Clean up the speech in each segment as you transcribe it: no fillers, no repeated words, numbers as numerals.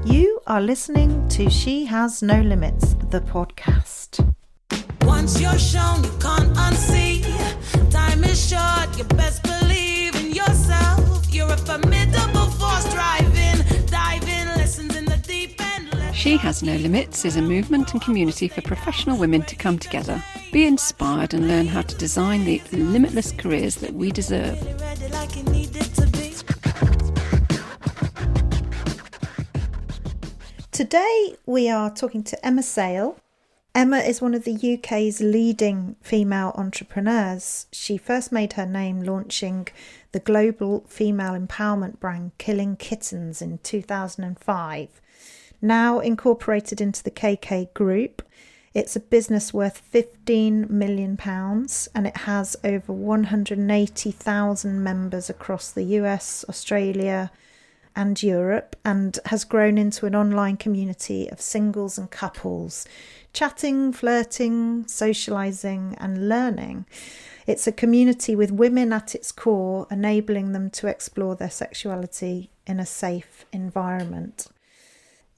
You are listening to She Has No Limits, the podcast. Once you're shown, you can't unsee. Time is short, you best believe in yourself. You're a formidable force, driving, diving, lessons in the deep end. She Has No Limits is a movement and community for professional women to come together, be inspired and learn how to design the limitless careers that we deserve. Today we are talking to Emma Sayle. Emma is one of the UK's leading female entrepreneurs. She first made her name launching the global female empowerment brand Killing Kittens in 2005. Now incorporated into the KK Group, it's a business worth £15 million and it has over 180,000 members across the US, Australia and Europe, and has grown into an online community of singles and couples, chatting, flirting, socialising and learning. It's a community with women at its core, enabling them to explore their sexuality in a safe environment.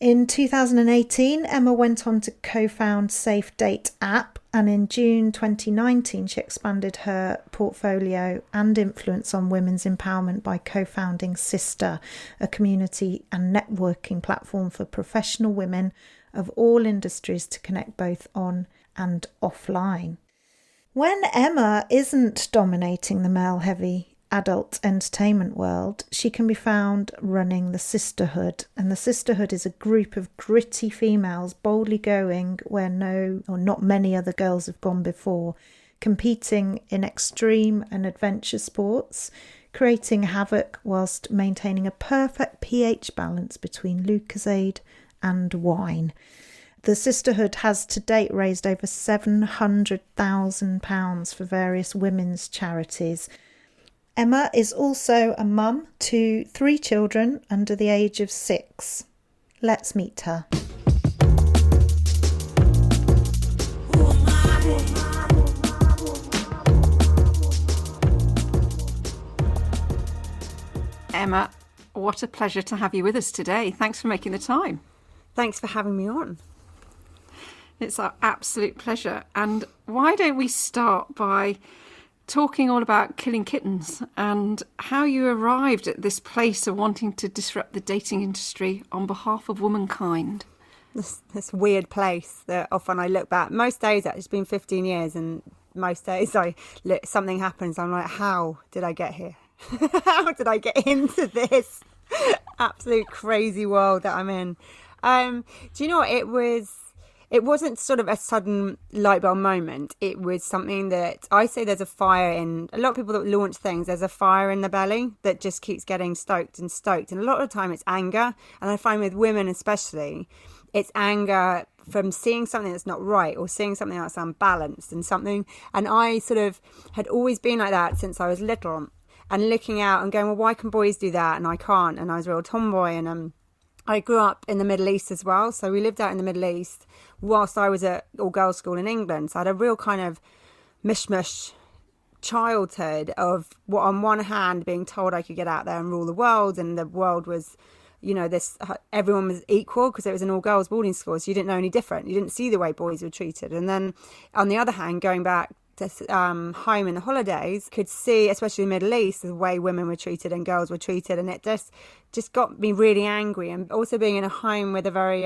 In 2018, Emma went on to co-found Safe Date app, and in June 2019 she expanded her portfolio and influence on women's empowerment by co-founding Sister, a community and networking platform for professional women of all industries to connect both on and offline. When Emma isn't dominating the male-heavy adult entertainment world, she can be found running the Sisterhood, and the Sisterhood is a group of gritty females boldly going where no or not many other girls have gone before, competing in extreme and adventure sports, creating havoc whilst maintaining a perfect pH balance between Lucozade and wine. The Sisterhood has to date raised over £700,000 for various women's charities. Emma is also a mum to 3 children under the age of 6. Let's meet her. Emma, what a pleasure to have you with us today. Thanks for making the time. Thanks for having me on. It's our absolute pleasure. And why don't we start by talking all about Killing Kittens and how you arrived at this place of wanting to disrupt the dating industry on behalf of womankind. This weird place that often I look back. Most days it's been 15 years, and most days something happens. I'm like, how did I get here? How did I get into this absolute crazy world that I'm in? Do you know what? It wasn't sort of a sudden light bulb moment. It was something that I say there's a fire in. A lot of people that launch things, there's a fire in the belly that just keeps getting stoked. And a lot of the time it's anger. And I find with women especially, it's anger from seeing something that's not right or seeing something that's unbalanced and something. And I sort of had always been like that since I was little, and looking out and going, well, why can boys do that and I can't? And I was a real tomboy, and I grew up in the Middle East as well. So we lived out in the Middle East whilst I was at all-girls school in England. So I had a real kind of mishmash childhood of what, on one hand, being told I could get out there and rule the world, and the world was, everyone was equal because it was an all-girls boarding school, so you didn't know any different. You didn't see the way boys were treated. And then, on the other hand, going back to home in the holidays, could see, especially in the Middle East, the way women were treated and girls were treated, and it just got me really angry. And also being in a home with a very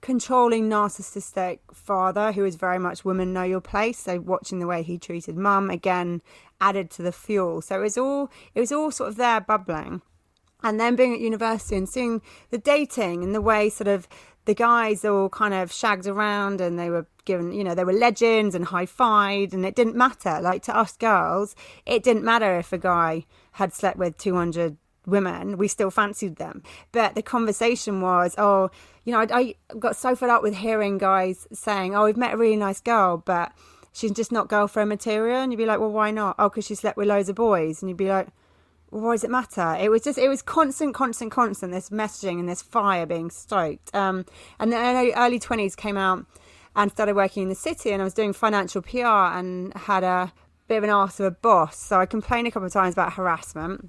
controlling, narcissistic father who was very much women know your place. So watching the way he treated mum again added to the fuel. So it was all sort of there bubbling. And then being at university and seeing the dating and the way sort of the guys all kind of shagged around, and they were given, they were legends and high-fived, and it didn't matter. Like, to us girls, it didn't matter if a guy had slept with 200 women, we still fancied them. But the conversation was, I got so fed up with hearing guys saying, we've met a really nice girl, but she's just not girlfriend material. And you'd be like, well, why not? Oh, because she slept with loads of boys. And you'd be like, well, why does it matter? It was constant, this messaging and this fire being stoked. And the early 20s came out and started working in the city, and I was doing financial PR and had a bit of an arse of a boss. So I complained a couple of times about harassment.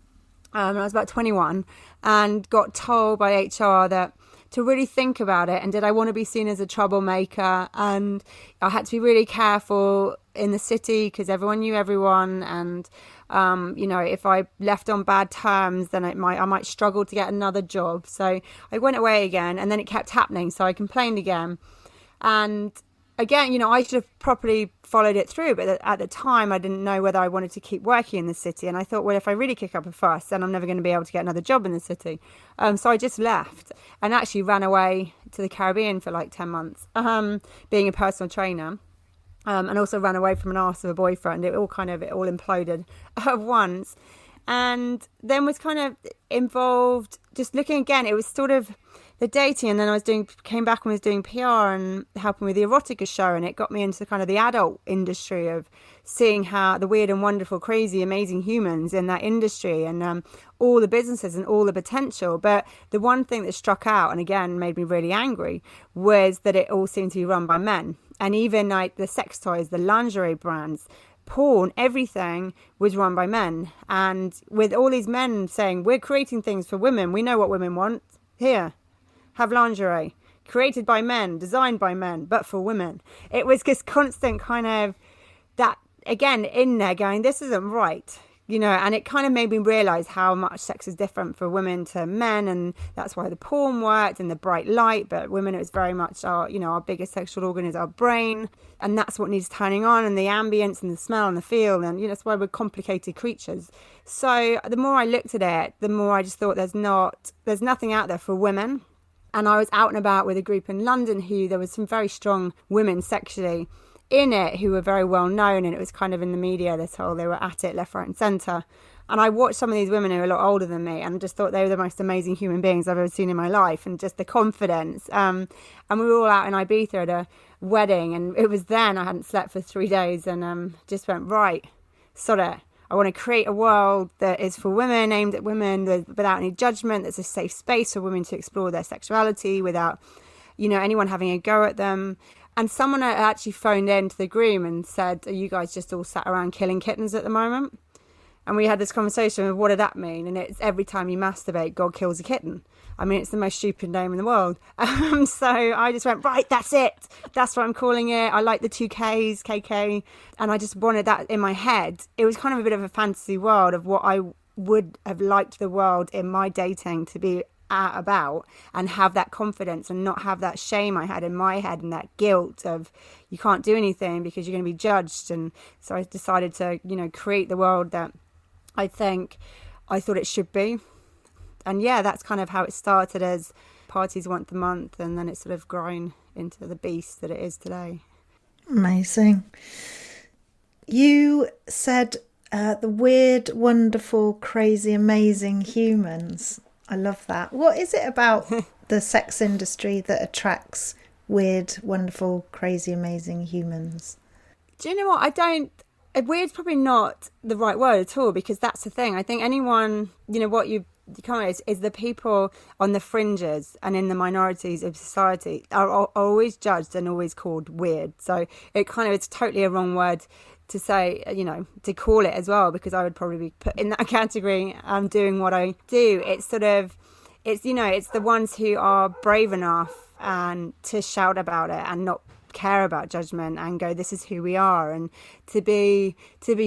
I was about 21 and got told by HR that to really think about it. And did I want to be seen as a troublemaker? And I had to be really careful in the city because everyone knew everyone. And, if I left on bad terms, then I might struggle to get another job. So I went away again, and then it kept happening. So I complained again. And again, I should have properly followed it through. But at the time, I didn't know whether I wanted to keep working in the city. And I thought, well, if I really kick up a fuss, then I'm never going to be able to get another job in the city. So I just left and actually ran away to the Caribbean for like 10 months, being a personal trainer. And also ran away from an arse of a boyfriend. It all imploded at once. And then was kind of involved, just looking again, it was sort of the dating, and then came back and was doing PR and helping with the erotica show, and it got me into kind of the adult industry of seeing how the weird and wonderful, crazy, amazing humans in that industry, and all the businesses and all the potential. But the one thing that struck out, and again made me really angry, was that it all seemed to be run by men. And even like the sex toys, the lingerie brands, porn, everything was run by men. And with all these men saying, we're creating things for women, we know what women want, here, have lingerie, created by men, designed by men, but for women. It was this constant kind of that, again, in there going, this isn't right, and it kind of made me realise how much sex is different for women to men, and that's why the porn worked and the bright light. But women, it was very much our biggest sexual organ is our brain, and that's what needs turning on, and the ambience and the smell and the feel, and that's why we're complicated creatures. So the more I looked at it, the more I just thought there's nothing out there for women. And I was out and about with a group in London there was some very strong women sexually in it who were very well known, and it was kind of in the media, they were at it left, right and centre. And I watched some of these women who were a lot older than me and just thought they were the most amazing human beings I've ever seen in my life, and just the confidence. And we were all out in Ibiza at a wedding, and it was then I hadn't slept for 3 days, and just went, right, sod it. I want to create a world that is for women, aimed at women, without any judgment. That's a safe space for women to explore their sexuality without, anyone having a go at them. And someone actually phoned into the groom and said, are you guys just all sat around killing kittens at the moment? And we had this conversation of what did that mean? And it's every time you masturbate, God kills a kitten. I mean, it's the most stupid name in the world. So I just went, right, that's it. That's what I'm calling it. I like the 2Ks, KK. And I just wanted that in my head. It was kind of a bit of a fantasy world of what I would have liked the world in my dating to be about, and have that confidence and not have that shame I had in my head and that guilt of you can't do anything because you're going to be judged. And so I decided to, create the world that I thought it should be. And yeah, that's kind of how it started, as parties once a month, and then it's sort of grown into the beast that it is today. Amazing. You said the weird, wonderful, crazy, amazing humans. I love that. What is it about the sex industry that attracts weird, wonderful, crazy, amazing humans? Do you know what? Weird's probably not the right word at all, because that's the thing. I think anyone, what you come at is the people on the fringes and in the minorities of society are always judged and always called weird. So it's totally a wrong word to say, to call it as well, because I would probably be put in that category. Doing what I do. It's the ones who are brave enough and to shout about it and not care about judgment and go, this is who we are, and to be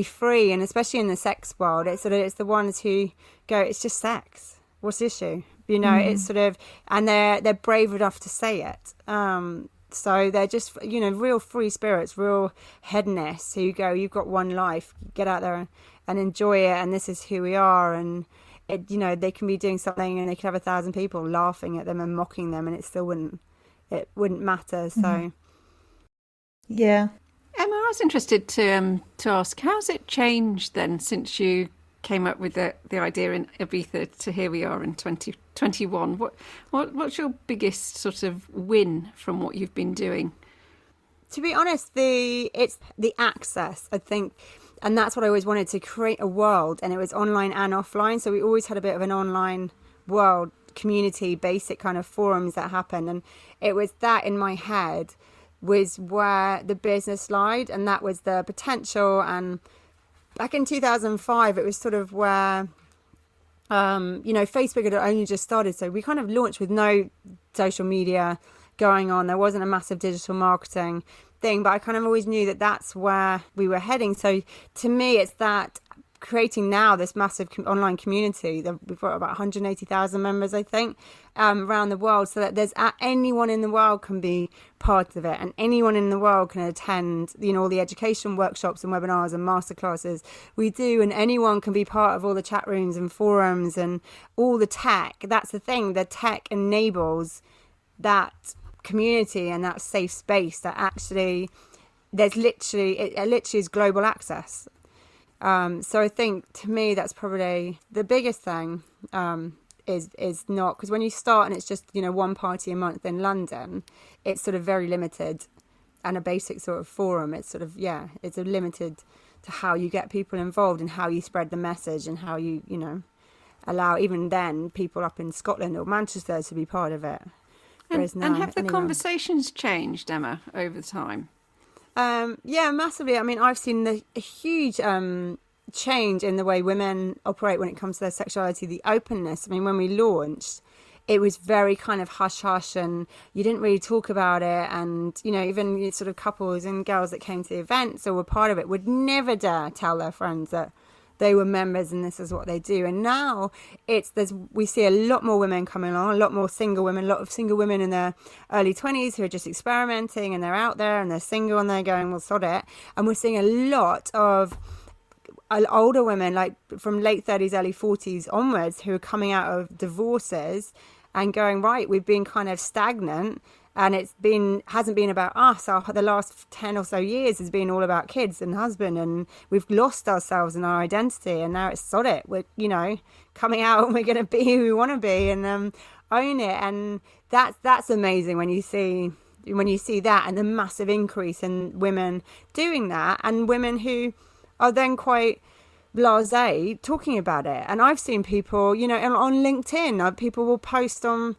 free. And especially in the sex world, it's the ones who go, it's just sex, what's the issue? It's and they're brave enough to say it. So they're just, real free spirits, real hedonists who go, you've got one life, get out there and enjoy it, and this is who we are. And they can be doing something and they could have 1,000 people laughing at them and mocking them, and it still wouldn't matter. So yeah. Emma, I was interested to ask, how's it changed then since you came up with the idea in Ibiza to here we are in 2021? What's your biggest sort of win from what you've been doing? To be honest, it's the access, I think, and that's what I always wanted, to create a world, and it was online and offline. So we always had a bit of an online world, community, basic kind of forums that happened, and it was that in my head was where the business lied, and that was the potential. And back in 2005, it was sort of where, Facebook had only just started. So we kind of launched with no social media going on. There wasn't a massive digital marketing thing, but I kind of always knew that that's where we were heading. So to me, it's that creating now this massive online community that we've got about 180,000 members, I think, around the world, so that there's anyone in the world can be part of it, and anyone in the world can attend, you know, all the education workshops and webinars and masterclasses we do, and anyone can be part of all the chat rooms and forums and all the tech. That's the thing, the tech enables that community and that safe space that actually there's literally, it literally is global access. So I think, to me, that's probably the biggest thing, is not, because when you start and it's just, you know, one party a month in London, it's sort of very limited, and a basic sort of forum, it's sort of, it's a limited to how you get people involved and how you spread the message and how you know, allow even then people up in Scotland or Manchester to be part of it. And have the conversations changed, Emma, over time? Yeah, massively. I mean, I've seen a huge change in the way women operate when it comes to their sexuality, the openness. I mean, when we launched, it was very kind of hush-hush, and you didn't really talk about it. And, you know, even sort of couples and girls that came to the events or were part of it would never dare tell their friends that they were members and this is what they do. And now we see a lot more women coming along, a lot more single women, a lot of single women in their early 20s who are just experimenting, and they're out there and they're single and they're going, well, sod it. And we're seeing a lot of older women, like from late 30s, early 40s onwards, who are coming out of divorces and going, right, we've been kind of stagnant. And hasn't been about us. The last 10 or so years has been all about kids and husband, and we've lost ourselves and our identity. And now it's sod it. We're, you know, coming out and we're going to be who we want to be, and own it. And that's amazing when you see that, and the massive increase in women doing that, and women who are then quite blasé talking about it. And I've seen people, you know, on LinkedIn, people will post on,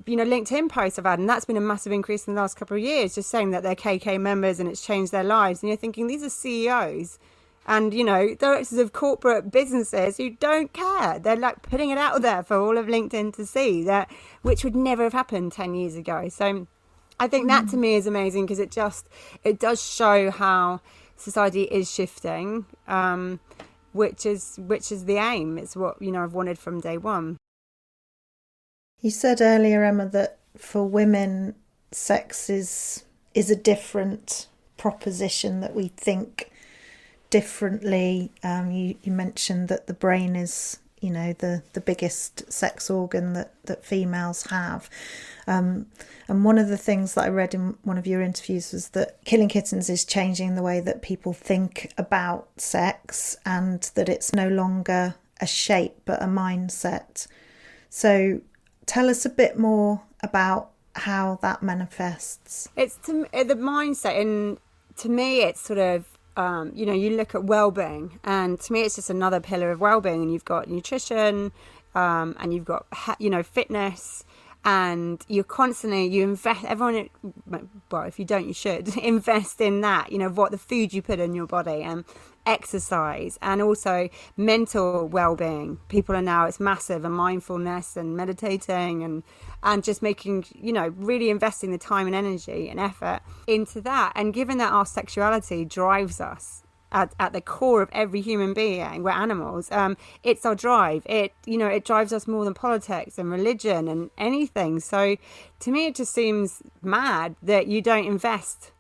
you know, LinkedIn posts I've had, and that's been a massive increase in the last couple of years, just saying that they're KK members and it's changed their lives. And you're thinking, these are CEOs and, you know, directors of corporate businesses who don't care. They're like putting it out there for all of LinkedIn to see, that which would never have happened 10 years ago. So I think that to me is amazing, because it does show how society is shifting, which is the aim. It's what, you know, I've wanted from day one. You said earlier, Emma, that for women, sex is a different proposition, that we think differently. You mentioned that the brain is, you know, the biggest sex organ that females have. And one of the things that I read in one of your interviews was that Killing Kittens is changing the way that people think about sex, and that it's no longer a shape but a mindset. So tell us a bit more about how that manifests. It's the mindset, and to me it's sort of, you know, you look at well-being, and to me it's just another pillar of well-being, and you've got nutrition, and you've got, you know, fitness, and you invest, everyone, well, if you don't, you should invest in that, you know, what the food you put in your body, and exercise, and also mental well-being. People are now, it's massive, and mindfulness and meditating and just making, you know, really investing the time and energy and effort into that. And given that our sexuality drives us at the core of every human being, we're animals, it's our drive. It drives us more than politics and religion and anything. So to me it just seems mad that you don't invest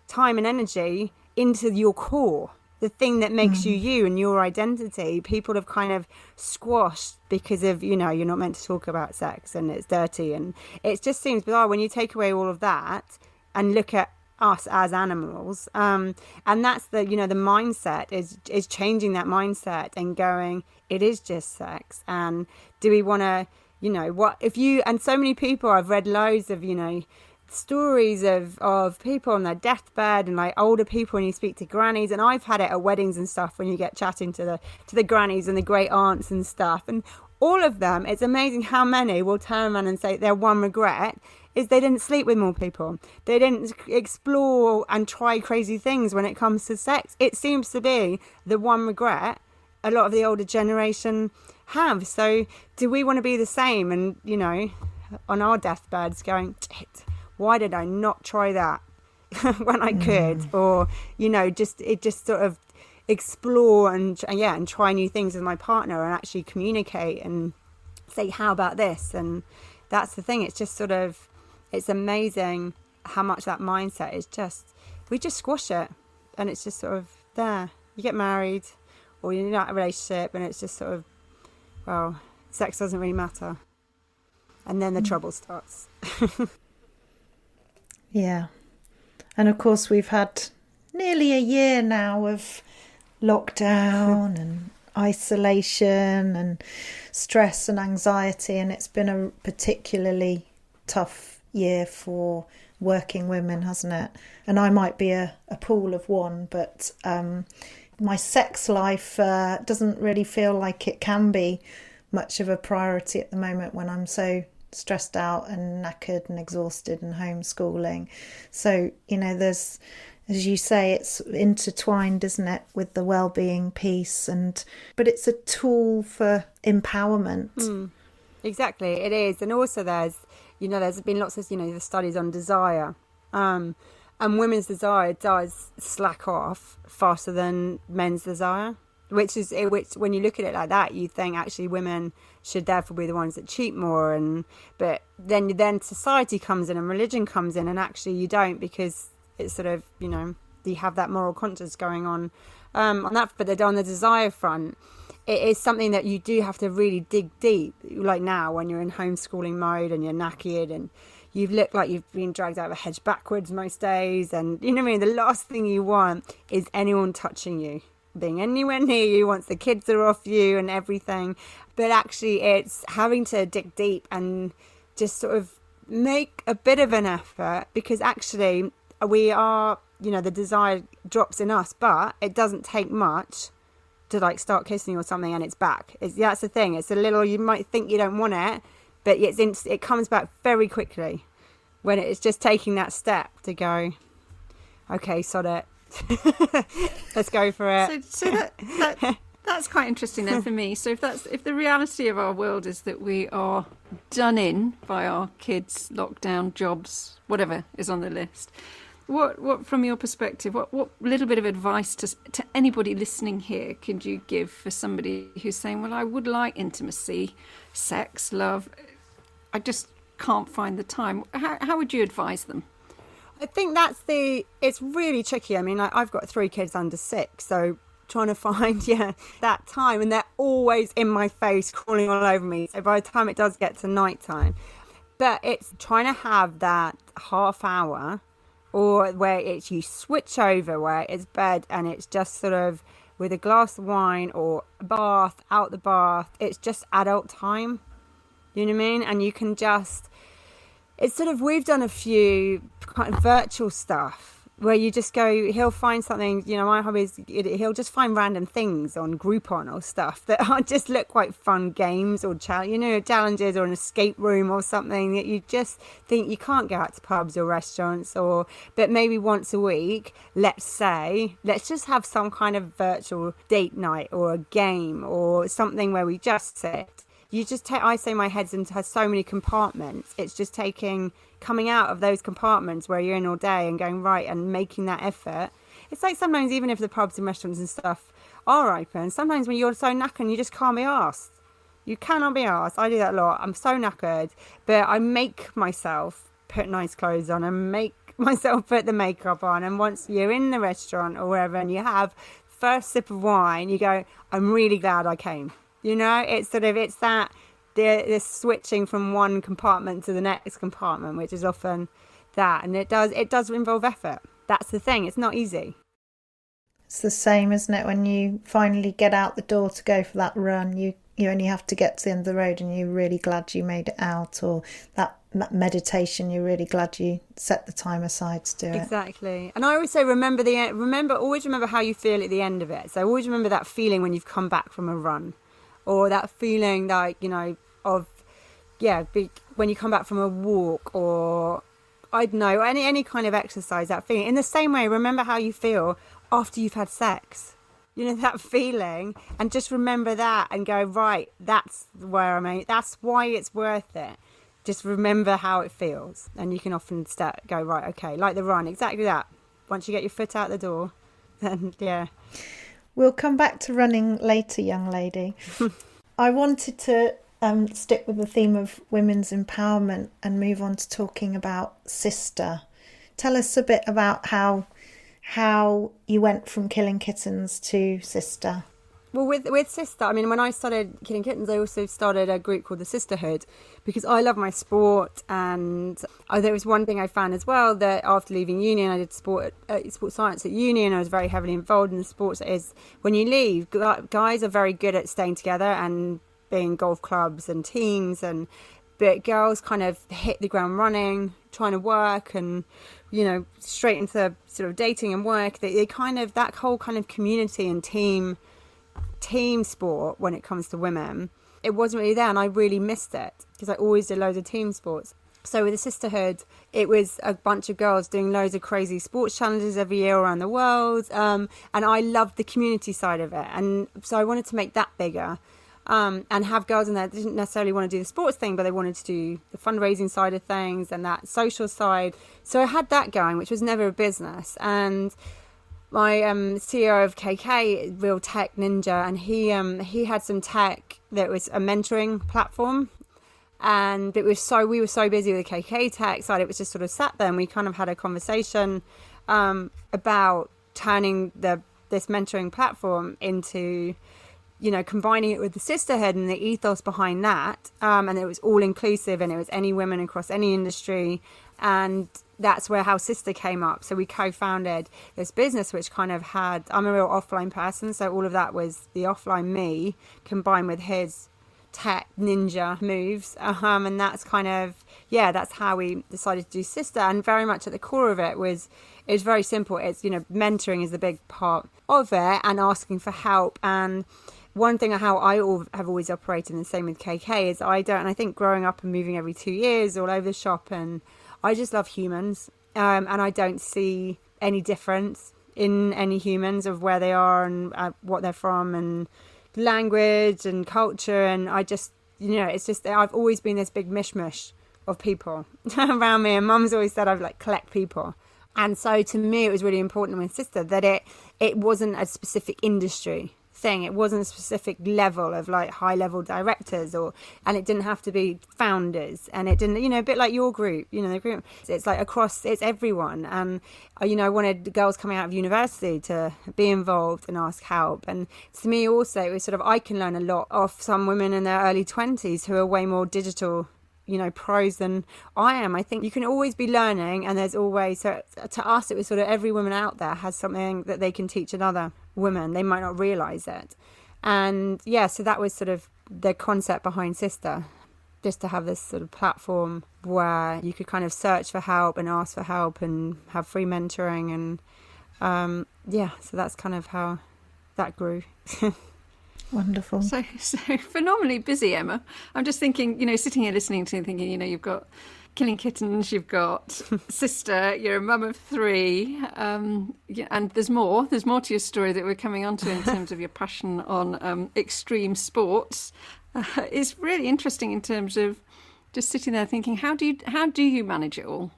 time and energy into your core, the thing that makes you and your identity. People have kind of squashed because of, you know, you're not meant to talk about sex and it's dirty, and it just seems bizarre when you take away all of that and look at us as animals, and that's the, you know, the mindset is changing that mindset and going, it is just sex. And do we want to, you know, what if you, and so many people, I've read loads of, you know, stories of people on their deathbed, and like older people, and you speak to grannies, and I've had it at weddings and stuff, when you get chatting to the grannies and the great aunts and stuff, and all of them, it's amazing how many will turn around and say their one regret is they didn't sleep with more people. They didn't explore and try crazy things when it comes to sex. It seems to be the one regret a lot of the older generation have. So do we want to be the same? And, you know, on our deathbeds going, why did I not try that when I could? Or, just sort of explore and try new things with my partner and actually communicate and say, how about this? And that's the thing. It's just sort of, it's amazing how much that mindset is we just squash it, and it's just sort of there. You get married or you're in a relationship and it's just sort of, well, sex doesn't really matter. And then the trouble starts. Yeah. And of course, we've had nearly a year now of lockdown and isolation and stress and anxiety, and it's been a particularly tough year for working women, hasn't it? And I might be a pool of one, but my sex life doesn't really feel like it can be much of a priority at the moment when I'm so stressed out and knackered and exhausted and homeschooling. So, there's, as you say, it's intertwined, isn't it, with the well-being piece, but it's a tool for empowerment. Exactly, it is. And also there's been lots of, the studies on desire. And women's desire does slack off faster than men's desire, which when you look at it like that, you think actually women should therefore be the ones that cheat more. But then society comes in and religion comes in, and actually you don't, because it's sort of, you have that moral conscience going on that. But on the desire front, it is something that you do have to really dig deep. Like now, when you're in homeschooling mode and you're knackered and you look like you've been dragged out of a hedge backwards most days, and you know what I mean, the last thing you want is anyone touching you, being anywhere near you once the kids are off you and everything. But actually it's having to dig deep and just sort of make a bit of an effort, because actually we are, the desire drops in us, but it doesn't take much to start kissing or something and it's back. That's the thing. It's a little, you might think you don't want it, but it comes back very quickly when it's just taking that step to go, okay, sod it. Let's go for it. So that's quite interesting then for me. So if the reality of our world is that we are done in by our kids, lockdown, jobs, whatever is on the list, what from your perspective, what little bit of advice to anybody listening here could you give for somebody who's saying, well, I would like intimacy, sex, love, I just can't find the time? How would you advise them? I think it's really tricky. I mean, I've got 3 kids under 6, so trying to find, that time, and they're always in my face, crawling all over me. So by the time it does get to night time, but it's trying to have that half hour, or where it's you switch over, where it's bed and it's just sort of with a glass of wine or a bath, out the bath, it's just adult time. You know what I mean? And you can just, it's sort of, we've done a few kind of virtual stuff where you just go, he'll find something, my hobby is, he'll just find random things on Groupon or stuff that just look quite fun games or challenges or an escape room or something that you just think you can't go out to pubs or restaurants, but maybe once a week, let's just have some kind of virtual date night or a game or something where we just sit. You just I say my head's has so many compartments. It's just coming out of those compartments where you're in all day and going right and making that effort. It's like sometimes even if the pubs and restaurants and stuff are open, sometimes when you're so knackered you just can't be arsed. You cannot be arsed. I do that a lot. I'm so knackered, but I make myself put nice clothes on and make myself put the makeup on. And once you're in the restaurant or wherever and you have first sip of wine, you go, I'm really glad I came. It's that this switching from one compartment to the next compartment, which is often that, and it does involve effort. That's the thing. It's not easy. It's the same, isn't it? When you finally get out the door to go for that run, you only have to get to the end of the road, and you're really glad you made it out. Or that meditation, you're really glad you set the time aside to do it. Exactly. And I always say, always remember how you feel at the end of it. So always remember that feeling when you've come back from a run. Or that feeling when you come back from a walk, or I don't know, any kind of exercise, that feeling. In the same way, remember how you feel after you've had sex. That feeling, and just remember that and go, right, that's where I'm at. That's why it's worth it. just remember how it feels. And you can often go, right, okay, like the run, exactly that. Once you get your foot out the door, then yeah. We'll come back to running later, young lady. I wanted to stick with the theme of women's empowerment and move on to talking about Sister. Tell us a bit about how you went from Killing Kittens to Sister. Well, with Sister, I mean, when I started Killing Kittens, I also started a group called the Sisterhood, because I love my sport. And there was one thing I found as well, that after leaving uni, and I did sports science at uni, and I was very heavily involved in the sports, is when you leave, guys are very good at staying together and being golf clubs and teams, but girls kind of hit the ground running, trying to work, and straight into sort of dating and work. They kind of, that whole kind of community and team sport when it comes to women, it wasn't really there, and I really missed it because I always did loads of team sports. So with the Sisterhood, it was a bunch of girls doing loads of crazy sports challenges every year around the world, and I loved the community side of it, and so I wanted to make that bigger. And have girls in there that didn't necessarily want to do the sports thing, but they wanted to do the fundraising side of things and that social side. So I had that going, which was never a business. And my CEO of KK, real tech ninja, and he had some tech that was a mentoring platform. And we were so busy with the KK tech side, it was just sort of sat there, and we kind of had a conversation about turning this mentoring platform into, combining it with the Sisterhood and the ethos behind that. And it was all inclusive, and it was any women across any industry. And that's where How Sister came up. So we co-founded this business, which kind of I'm a real offline person. So all of that was the offline me combined with his tech ninja moves. And that's kind of, that's how we decided to do Sister. And very much at the core of it was very simple. It's, mentoring is the big part of it, and asking for help. And one thing how I have always operated, and the same with KK, is I think growing up and moving every 2 years all over the shop, and I just love humans, and I don't see any difference in any humans of where they are and what they're from, and language and culture. And I just, it's just, I've always been this big mishmash of people around me, and Mum's always said I've collect people. And so to me, it was really important with Sister that it wasn't a specific industry thing. It wasn't a specific level of high level directors, and it didn't have to be founders, and it didn't, a bit like your group, the group, it's across, it's everyone. And I wanted girls coming out of university to be involved and ask help. And to me also, it was sort of, I can learn a lot off some women in their early 20s who are way more digital pros than I am. I think you can always be learning, and there's always, so to us it was sort of every woman out there has something that they can teach another woman. They might not realise it. And so that was sort of the concept behind Sister, just to have this sort of platform where you could kind of search for help and ask for help and have free mentoring. And so that's kind of how that grew. Wonderful. So phenomenally busy, Emma. I'm just thinking, sitting here listening to you, thinking, you've got Killing Kittens, you've got Sister, you're a mum of 3, and there's more to your story that we're coming on to in terms of your passion on extreme sports. It's really interesting in terms of just sitting there thinking, how do you manage it all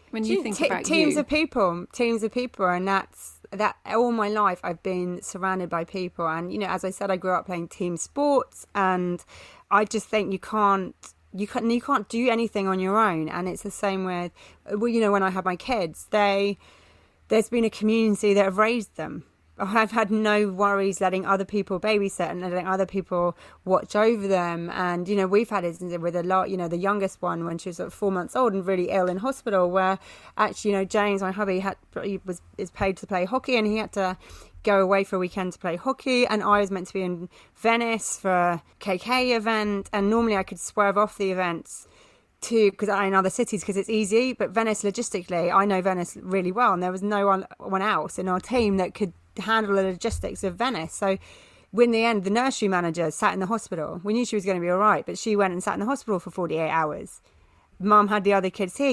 when you think about teams of people, and that all my life I've been surrounded by people. And as I said, I grew up playing team sports, and I just think you can't do anything on your own. And it's the same with, when I had my kids, there's been a community that have raised them. I've had no worries letting other people babysit and letting other people watch over them. And, we've had it with a lot, the youngest one when she was 4 months old and really ill in hospital, where actually, James, my hubby, is paid to play hockey, and he had to go away for a weekend to play hockey, and I was meant to be in Venice for a KK event, and normally I could swerve off the events because I'm in other cities because it's easy, but Venice logistically, I know Venice really well, and there was no one else in our team that could handle the logistics of Venice. So in the end, the nursery manager sat in the hospital. We knew she was going to be all right, but she went and sat in the hospital for 48 hours. Mum had the other kids here.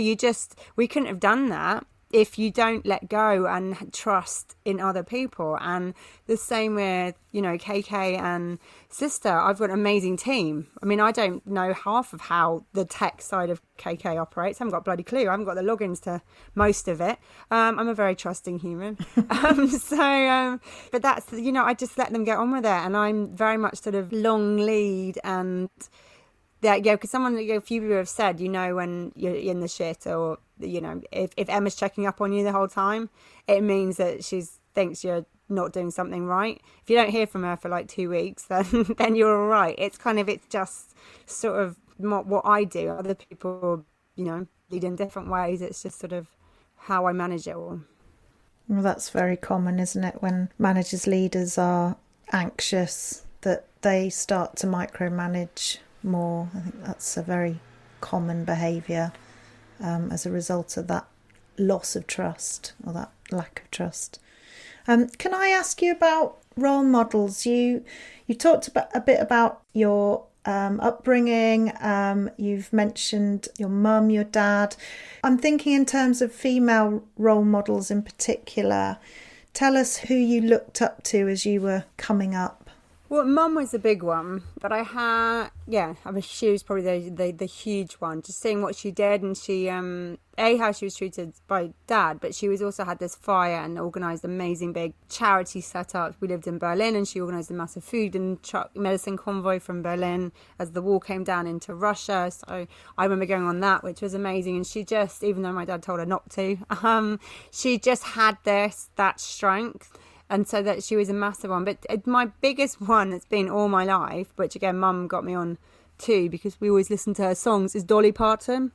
We couldn't have done that if you don't let go and trust in other people. And the same with, you know, KK and Sister. I've got an amazing team. I mean, I don't know half of how the tech side of KK operates. I haven't got a bloody clue. I haven't got the logins to most of it. I'm a very trusting human. But that's, you know, I just let them get on with it. And I'm very much sort of long lead and... Yeah, because a few people have said, you know, when you're in the shit, or, you know, if Emma's checking up on you the whole time, it means that she thinks you're not doing something right. If you don't hear from her for like 2 weeks, then you're all right. It's just sort of what I do. Other people, you know, lead in different ways. It's just sort of how I manage it all. Well, that's very common, isn't it? When managers, leaders are anxious, that they start to micromanage more. I think that's a very common behaviour as a result of that loss of trust, or that lack of trust. Can I ask you about role models? You talked a bit about your upbringing. You've mentioned your mum, your dad. I'm thinking in terms of female role models in particular. Tell us who you looked up to as you were coming up. Well, Mum was a big one, but she was probably the huge one. Just seeing what she did, and she, how she was treated by Dad, but she also had this fire and organised amazing big charity setups. We lived in Berlin, and she organised a massive food and medicine convoy from Berlin as the wall came down into Russia. So I remember going on that, which was amazing. And she just, even though my dad told her not to, she just had that strength. And so that she was a massive one. But my biggest one that's been all my life, which again, Mum got me on too, because we always listen to her songs, is Dolly Parton,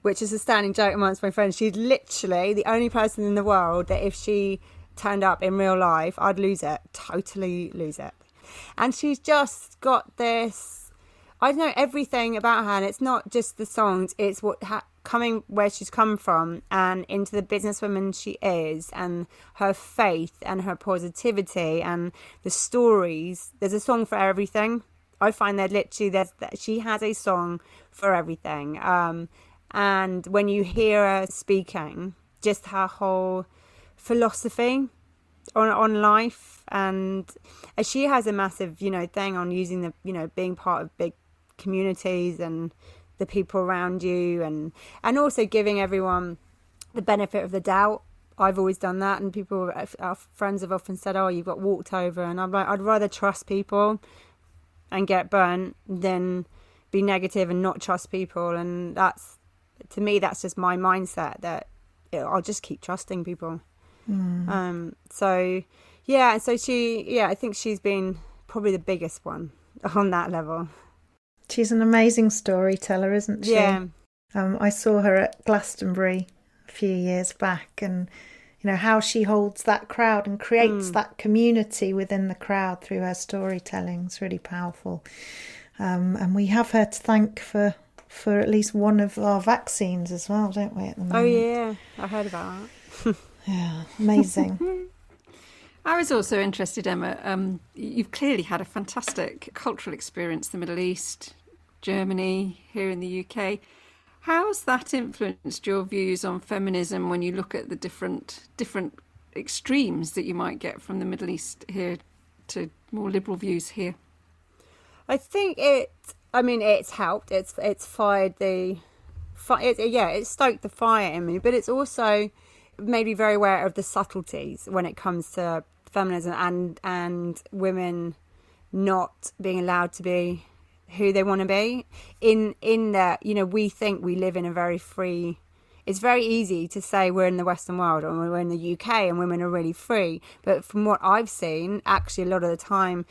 which is a standing joke amongst my friends. She's literally the only person in the world that if she turned up in real life, I'd totally lose it. And she's just got this, I know everything about her, and it's not just the songs, it's coming where she's come from and into the businesswoman she is, and her faith and her positivity and the stories. There's a song for everything. I find that literally she has a song for everything. And when you hear her speaking, just her whole philosophy on life, and she has a massive, you know, thing on using the, you know, being part of big communities and the people around you, and also giving everyone the benefit of the doubt. I've always done that, and our friends have often said, oh, you've got walked over, and I'm like, I'd rather trust people and get burnt than be negative and not trust people. And that's, to me, that's just my mindset, that I'll just keep trusting people. So I think she's been probably the biggest one on that level. She's an amazing storyteller, isn't she? Yeah. I saw her at Glastonbury a few years back, and you know how she holds that crowd and creates that community within the crowd through her storytelling. It's really powerful. And we have her to thank for at least one of our vaccines as well, don't we, at the moment? Oh yeah, I heard about that. Yeah, amazing. I was also interested, Emma, you've clearly had a fantastic cultural experience, the Middle East, Germany, here in the UK. How's that influenced your views on feminism when you look at the different extremes that you might get from the Middle East here to more liberal views here? I think it's helped. It's fired it stoked the fire in me, but it's also made me very aware of the subtleties when it comes to feminism and women not being allowed to be who they want to be. In that, you know, we think we live in a very free. It's very easy to say we're in the Western world or we're in the UK and women are really free, but from what I've seen, actually a lot of the time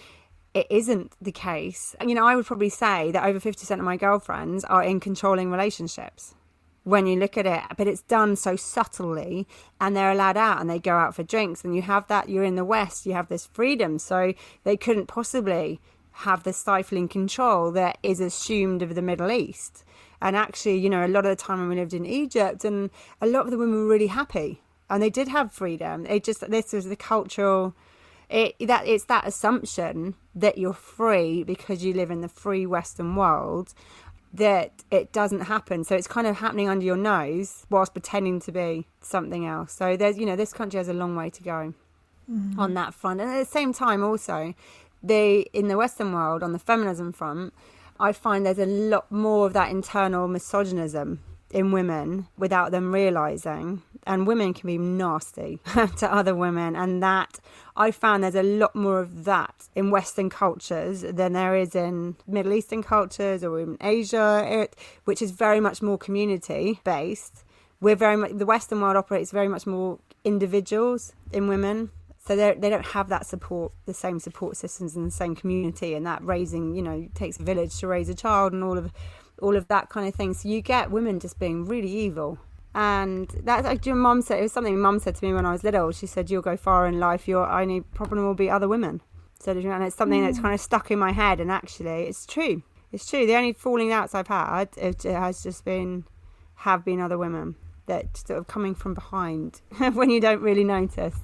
it isn't the case. You know, I would probably say that over 50% of my girlfriends are in controlling relationships when you look at it, but it's done so subtly, and they're allowed out and they go out for drinks, and you have that, you're in the West, you have this freedom, so they couldn't possibly have the stifling control that is assumed of the Middle East. And actually, you know, a lot of the time when we lived in Egypt, and a lot of the women were really happy and they did have freedom. This was the cultural, it's that assumption that you're free because you live in the free Western world. that it doesn't happen. So it's kind of happening under your nose whilst pretending to be something else. So there's, this country has a long way to go on that front. And at the same time also, in the Western world, on the feminism front, I find there's a lot more of that internal misogynism in women without them realising. And women can be nasty to other women. And that, I found there's a lot more of that in Western cultures than there is in Middle Eastern cultures or in Asia, which is very much more community-based. The Western world operates very much more individuals in women. So they don't have that support, the same support systems in the same community, and that raising, it takes a village to raise a child and all of that kind of thing. So you get women just being really evil. And that's like your mum said, it was something mum said to me when I was little. She said, you'll go far in life, your only problem will be other women. So, and it's something that's kind of stuck in my head, and actually it's true. It's true. The only falling outs I've had, it has just have been other women that sort of coming from behind when you don't really notice.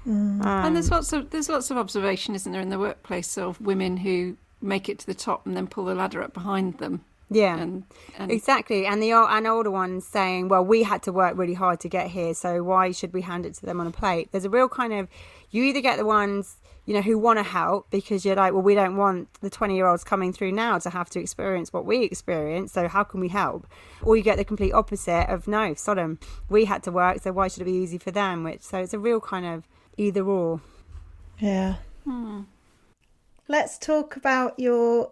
And there's lots of observation, isn't there, in the workplace of women who make it to the top and then pull the ladder up behind them. Yeah, and exactly. And the older ones saying, well, we had to work really hard to get here, so why should we hand it to them on a plate? There's a real kind of, you either get the ones, who want to help because you're like, well, we don't want the 20-year-olds coming through now to have to experience what we experience, so how can we help? Or you get the complete opposite of, no, Sodom, we had to work, so why should it be easy for them? So it's a real kind of either or. Yeah. Let's talk about your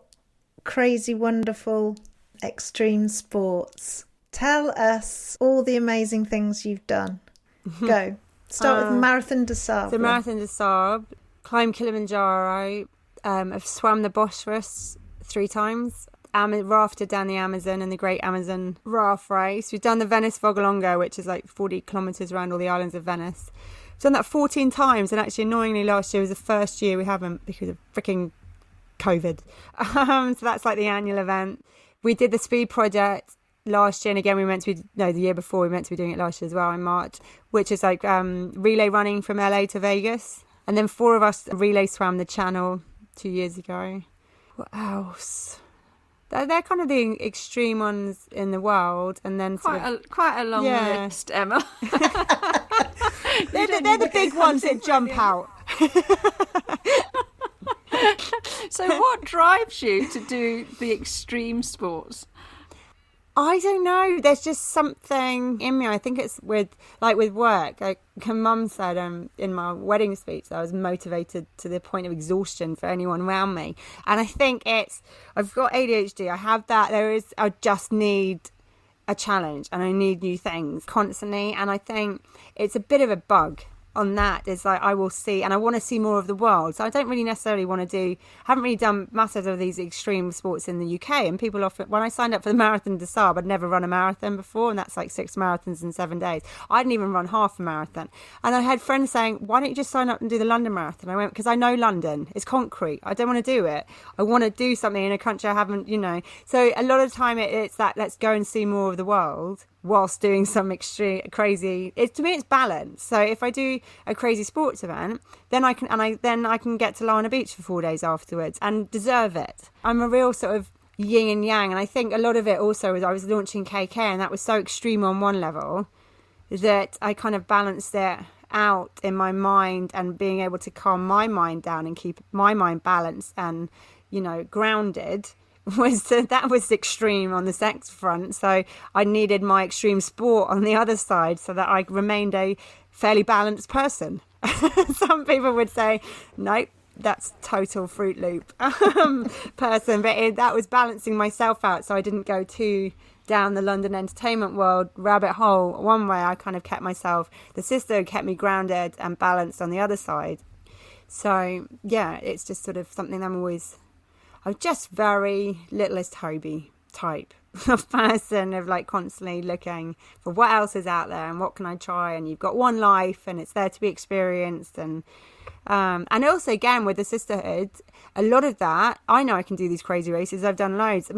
crazy, wonderful extreme sports. Tell us all the amazing things you've done. Go. Start with Marathon des Sables. So Marathon des Sables, climbed Kilimanjaro, I've swam the Bosphorus 3 times, rafted down the Amazon in the Great Amazon Raft Race. We've done the Venice Vogolongo, which is like 40 kilometres around all the islands of Venice. We've done that 14 times, and actually annoyingly last year was the first year we haven't because of freaking COVID. So that's like the annual event. We did the Speed Project last year, and again the year before we meant to be doing it last year as well in March, which is like relay running from LA to Vegas. And then 4 of us relay swam the Channel 2 years ago. What else? They're kind of the extreme ones in the world, and then quite a long list, Emma. they're the big ones that jump out. So what drives you to do the extreme sports? I don't know. There's just something in me. I think it's with work. Like Mum said in my wedding speech, I was motivated to the point of exhaustion for anyone around me. And I think I've got ADHD. I have that. I just need a challenge, and I need new things constantly. And I think it's a bit of a bug on that. Is like I will see, and I want to see more of the world. So I don't really necessarily want to haven't really done masses of these extreme sports in the UK. And people often, when I signed up for the Marathon des Sables, I'd never run a marathon before, and that's like 6 marathons in 7 days. I didn't even run half a marathon. And I had friends saying, why don't you just sign up and do the London Marathon? I went, because I know London, it's concrete. I don't want to do it. I want to do something in a country I haven't, So a lot of the time it's that, let's go and see more of the world whilst doing some extreme crazy. To me it's balance. So if I do a crazy sports event, then I can get to lie on a beach for 4 days afterwards and deserve it. I'm a real sort of yin and yang, and I think a lot of it also was I was launching KK, and that was so extreme on one level that I kind of balanced it out in my mind, and being able to calm my mind down and keep my mind balanced and grounded that was extreme on the sex front. So I needed my extreme sport on the other side so that I remained a fairly balanced person. Some people would say, nope, that's total Fruit Loop person. But that was balancing myself out, so I didn't go too down the London entertainment world rabbit hole. One way I kind of kept myself, the sister kept me grounded and balanced on the other side. So yeah, it's just sort of something I'm just very littlest Toby type of person, of like constantly looking for what else is out there and what can I try, and you've got one life and it's there to be experienced. And also again with the sisterhood, a lot of that, I know I can do these crazy races, I've done loads.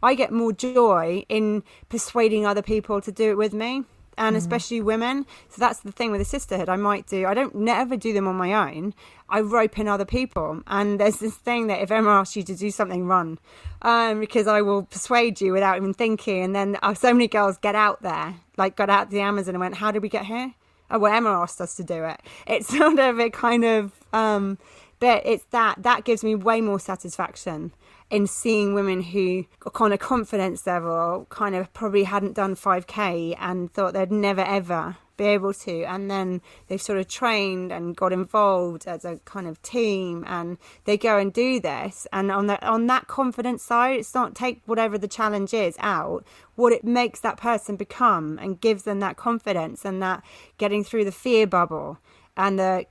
I get more joy in persuading other people to do it with me. and especially women. So that's the thing with the sisterhood. I don't never do them on my own. I rope in other people. And there's this thing that if Emma asks you to do something, run. Because I will persuade you without even thinking. And then so many girls got out to the Amazon and went, how did we get here? Oh, well, Emma asked us to do it. It's sort of a kind of, but it's that gives me way more satisfaction in seeing women who are kind of confidence level, kind of probably hadn't done 5K and thought they'd never ever be able to, and then they've sort of trained and got involved as a kind of team, and they go and do this, and on that confidence side, it's not take whatever the challenge is out, what it makes that person become and gives them that confidence and that getting through the fear bubble and the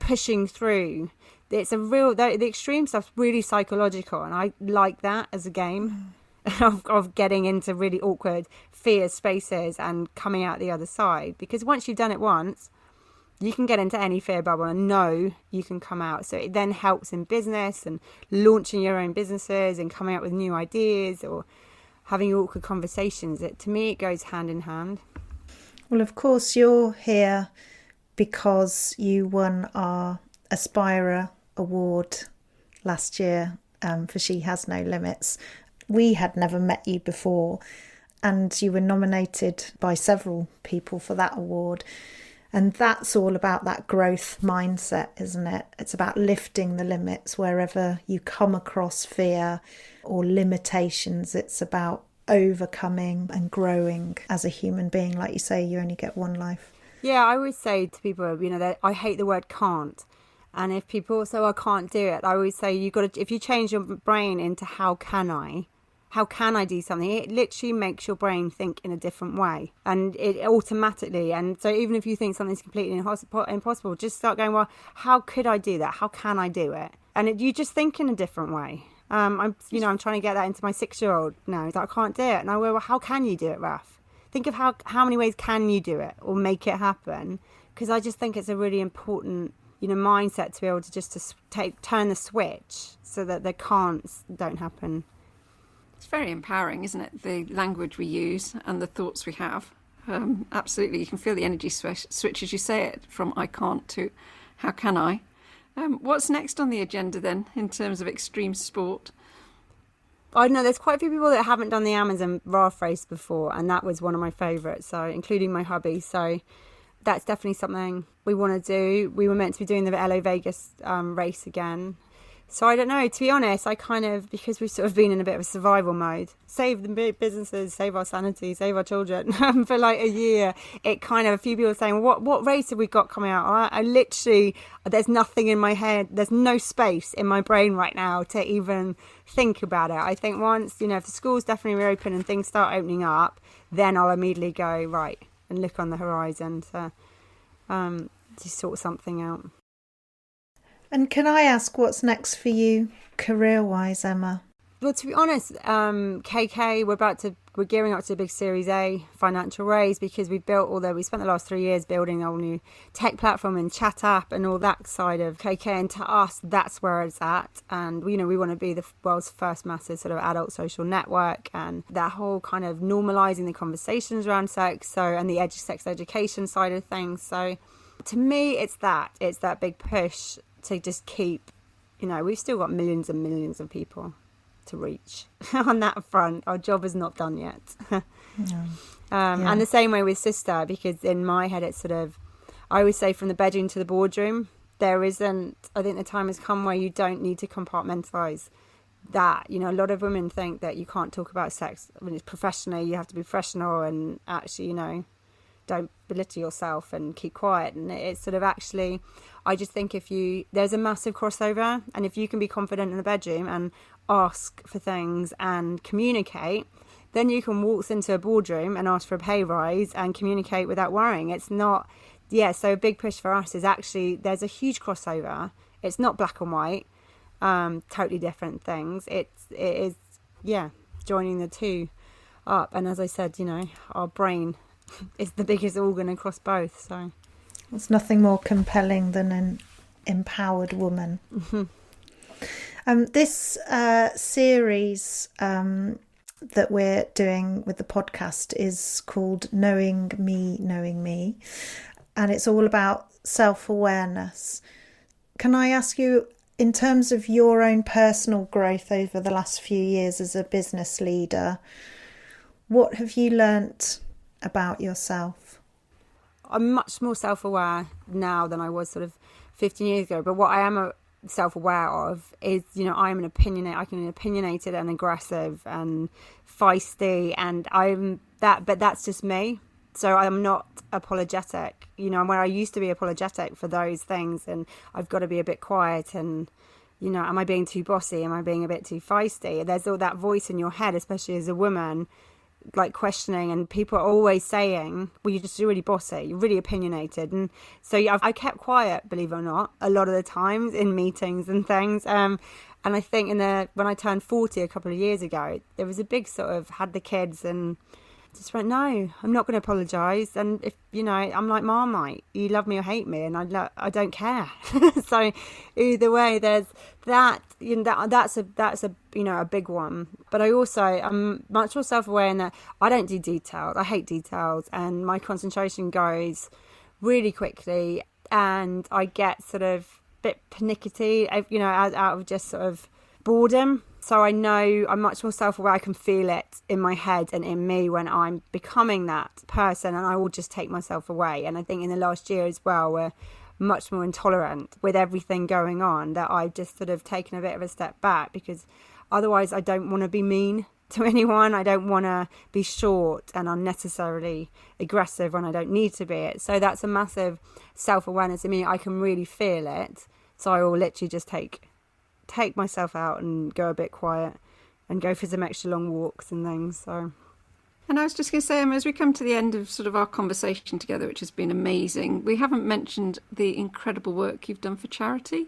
pushing through. It's the extreme stuff's really psychological, and I like that as a game of getting into really awkward fear spaces and coming out the other side, because once you've done it once, you can get into any fear bubble and know you can come out. So it then helps in business and launching your own businesses and coming up with new ideas or having awkward conversations. To me, it goes hand in hand. Well, of course, you're here because you won our Aspirer Award last year for She Has No Limits. We had never met you before, and you were nominated by several people for that award. And that's all about that growth mindset, isn't it? It's about lifting the limits wherever you come across fear or limitations. It's about overcoming and growing as a human being. Like you say, you only get one life. Yeah, I always say to people, that I hate the word can't. And if people say, I can't do it, I always say, if you change your brain into how can I do something, it literally makes your brain think in a different way. And it automatically, and so even if you think something's completely impossible, just start going, well, how could I do that? How can I do it? And you just think in a different way. I'm trying to get that into my 6-year-old now. He's like, I can't do it. And I go, well, how can you do it, Raf? Think of how many ways can you do it or make it happen? Because I just think it's a really important mindset to be able to just turn the switch so that the can'ts don't happen. It's very empowering, isn't it? The language we use and the thoughts we have. Absolutely, you can feel the energy switch as you say it, from I can't to how can I. What's next on the agenda then in terms of extreme sport? I know there's quite a few people that haven't done the Amazon Raft race before, and that was one of my favourites, so including my hubby. So that's definitely something we want to do. We were meant to be doing the LA Vegas race again. So I don't know, to be honest, because we've sort of been in a bit of a survival mode, save the businesses, save our sanity, save our children for like a year, a few people are saying, well, what race have we got coming out? I literally, there's nothing in my head, there's no space in my brain right now to even think about it. I think once, if the schools definitely reopen and things start opening up, then I'll immediately go, right, and look on the horizon to sort something out. And can I ask what's next for you career-wise, Emma? Well, to be honest, KK, we're gearing up to a big Series A financial raise, because we spent the last 3 years building a whole new tech platform and chat app and all that side of KK. And to us, that's where it's at. And, we want to be the world's first massive sort of adult social network, and that whole kind of normalising the conversations around sex, and the sex education side of things. So to me, it's that big push to just keep, we've still got millions and millions of people to reach on that front. Our job is not done yet. And the same way with Sister, because in my head it's sort of, I always say, from the bedroom to the boardroom, I think the time has come where you don't need to compartmentalise that. A lot of women think that you can't talk about sex when it's professionally, you have to be professional and actually, don't belittle yourself and keep quiet. And it's sort of actually, I just think there's a massive crossover, and if you can be confident in the bedroom and ask for things and communicate, then you can waltz into a boardroom and ask for a pay rise and communicate without worrying. It's not, so a big push for us is actually, there's a huge crossover. It's not black and white, totally different things. It is, joining the two up. And as I said, our brain is the biggest organ across both. So there's nothing more compelling than an empowered woman. Mm-hmm. This series, that we're doing with the podcast is called Knowing Me, Knowing Me, and it's all about self-awareness. Can I ask you, in terms of your own personal growth over the last few years as a business leader, what have you learnt about yourself? I'm much more self-aware now than I was sort of 15 years ago. But what I am self-aware of is, you know, I can be opinionated and aggressive and feisty, and but that's just me. So I'm not apologetic, you know, where I used to be apologetic for those things, and I've got to be a bit quiet, and, you know, am I being too bossy? Am I being a bit too feisty? There's all that voice in your head, especially as a woman, like questioning, and people are always saying, well, you're just really bossy, you're really opinionated. And so I kept quiet, believe it or not, a lot of the times in meetings and things. And I think when I turned 40 a couple of years ago, there was a big sort of, had the kids, and just went, no, I'm not going to apologise. And if, you know, I'm like Marmite, you love me or hate me, and I don't care. So either way, there's that, you know, that's a you know, a big one. But I'm much more self-aware in that I don't do details. I hate details, and my concentration goes really quickly, and I get sort of a bit panicky, you know, out of just sort of boredom. So I know I'm much more self-aware. I can feel it in my head and in me when I'm becoming that person, and I will just take myself away. And I think in the last year as well, we're much more intolerant with everything going on, that I've just sort of taken a bit of a step back, because otherwise I don't want to be mean to anyone. I don't want to be short and unnecessarily aggressive when I don't need to be it. So that's a massive self-awareness in me. I can really feel it. So I will literally just take myself out and go a bit quiet and go for some extra long walks and things. So, and I was just going to say, Emma, as we come to the end of sort of our conversation together, which has been amazing, we haven't mentioned the incredible work you've done for charity.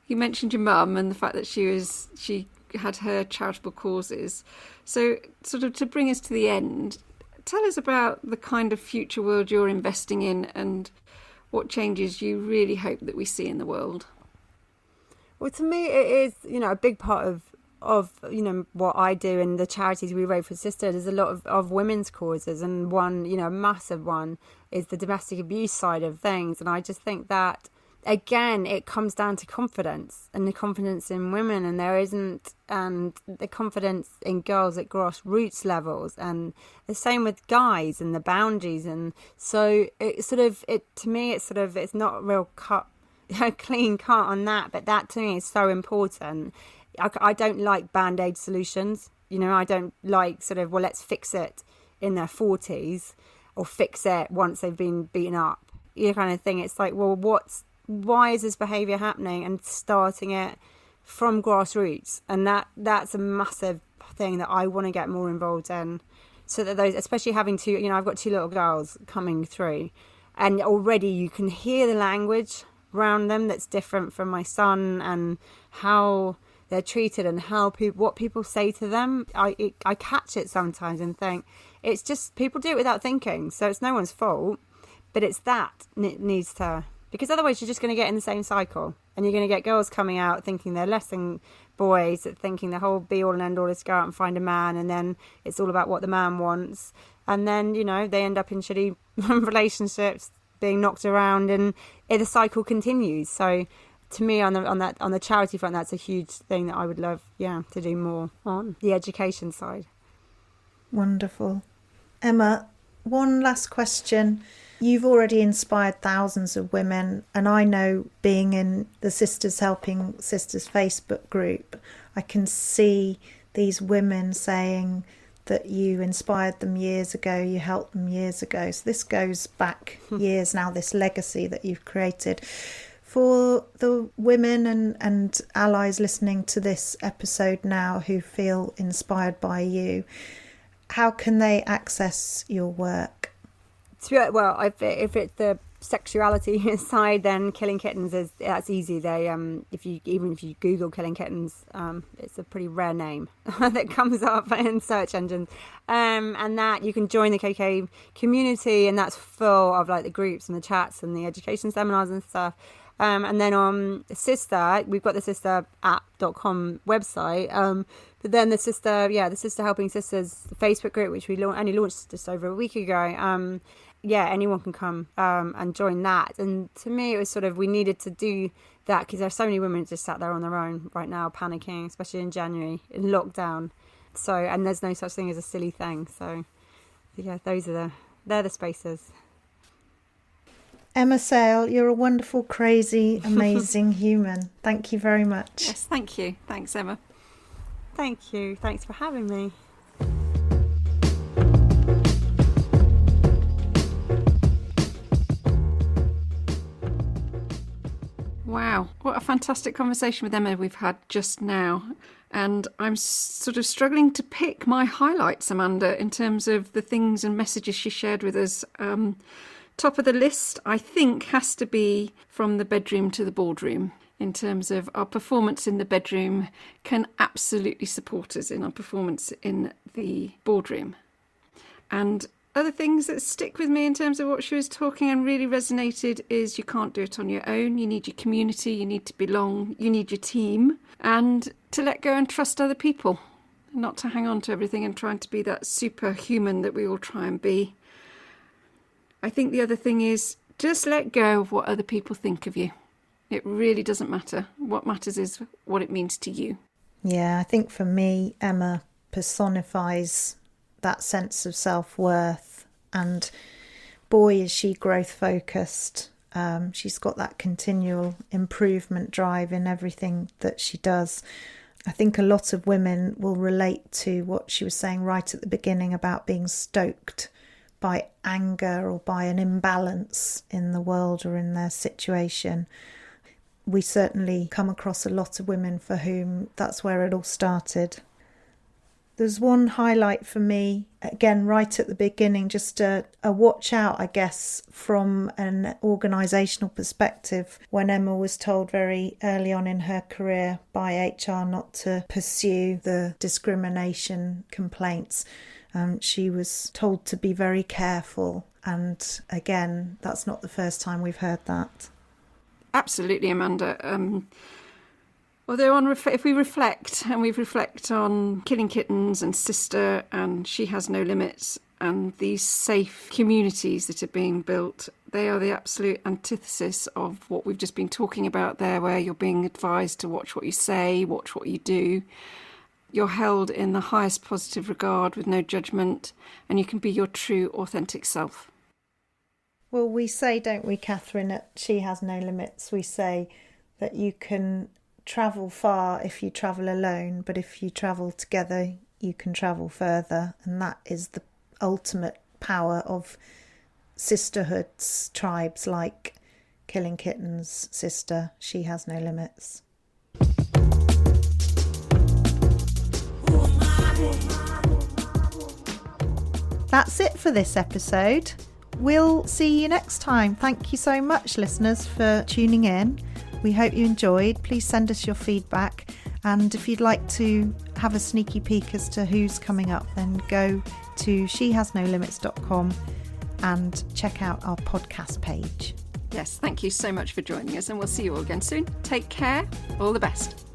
You mentioned your mum and the fact that she had her charitable causes. So sort of to bring us to the end, tell us about the kind of future world you're investing in and what changes you really hope that we see in the world. Well, to me, it is, you know, a big part of you know, what I do and the charities we raise for sisters is a lot of women's causes, and one, you know, massive one is the domestic abuse side of things. And I just think that, again, it comes down to confidence, and the confidence in women, and the confidence in girls at grassroots levels, and the same with guys, and the boundaries. And so it's not a real clean cut on that, but that to me is so important. I don't like band-aid solutions, you know. I don't like sort of, well, let's fix it in their 40s or fix it once they've been beaten up, you know, kind of thing. It's like, well, why is this behaviour happening, and starting it from grassroots. And that's a massive thing that I want to get more involved in, so that those, especially having two, you know, I've got two little girls coming through, and already you can hear the language around them that's different from my son, and how they're treated, and what people say to them. I catch it sometimes and think it's just people do it without thinking, so it's no one's fault, but it's that it needs to, because otherwise you're just going to get in the same cycle, and you're going to get girls coming out thinking they're less than boys, thinking the whole be all and end all is go out and find a man, and then it's all about what the man wants, and then, you know, they end up in shitty relationships, being knocked around, and the cycle continues. So to me, on the charity front, that's a huge thing that I would love, to do more on the education side. Wonderful. Emma, one last question. You've already inspired thousands of women, and I know, being in the Sisters Helping Sisters Facebook group, I can see these women saying that you inspired them years ago, you helped them years ago. So this goes back years now, this legacy that you've created. For the women and allies listening to this episode now who feel inspired by you, how can they access your work? Well, if it's the sexuality side, then Killing Kittens that's easy. They if you Google Killing Kittens, it's a pretty rare name that comes up in search engines, and that you can join the KK community, and that's full of like the groups and the chats and the education seminars and stuff. And then on Sister, we've got the sisterapp.com website. But But then the Sister Helping Sisters Facebook group, which we only launched just over a week ago, anyone can come and join that. And to me, it was sort of, we needed to do that because there are so many women just sat there on their own right now, panicking, especially in January, in lockdown. So, and there's no such thing as a silly thing. So, yeah, they're the spaces. Emma Sayle, you're a wonderful, crazy, amazing human. Thank you very much. Yes, thank you. Thanks, Emma. Thank you. Thanks for having me. Wow, what a fantastic conversation with Emma we've had just now. And I'm sort of struggling to pick my highlights, Amanda, in terms of the things and messages she shared with us. Top of the list, I think, has to be from the bedroom to the boardroom, in terms of our performance in the bedroom can absolutely support us in our performance in the boardroom. And other things that stick with me in terms of what she was talking and really resonated is you can't do it on your own. You need your community, you need to belong, you need your team, and to let go and trust other people, not to hang on to everything and trying to be that superhuman that we all try and be. I think the other thing is just let go of what other people think of you. It really doesn't matter. What matters is what it means to you. Yeah, I think for me, Emma personifies that sense of self-worth, and boy is she growth focused. She's got that continual improvement drive in everything that she does. I think a lot of women will relate to what she was saying right at the beginning about being stoked by anger or by an imbalance in the world or in their situation. We certainly come across a lot of women for whom that's where it all started. There's one highlight for me, again, right at the beginning, just a watch out, I guess, from an organisational perspective, when Emma was told very early on in her career by HR not to pursue the discrimination complaints. She was told to be very careful. And again, that's not the first time we've heard that. Absolutely, Amanda. Although if we reflect, and we reflect on Killing Kittens and Sister and She Has No Limits and these safe communities that are being built, they are the absolute antithesis of what we've just been talking about there, where you're being advised to watch what you say, watch what you do. You're held in the highest positive regard with no judgment, and you can be your true, authentic self. Well, we say, don't we, Catherine, at She Has No Limits, we say that you can travel far if you travel alone, but if you travel together, you can travel further. And that is the ultimate power of sisterhoods, tribes like Killing Kittens, Sister, She Has No Limits. That's it for this episode. We'll see you next time. Thank you so much, listeners, for tuning in. We hope you enjoyed. Please send us your feedback. And if you'd like to have a sneaky peek as to who's coming up, then go to shehasnolimits.com and check out our podcast page. Yes, thank you so much for joining us, and we'll see you all again soon. Take care. All the best.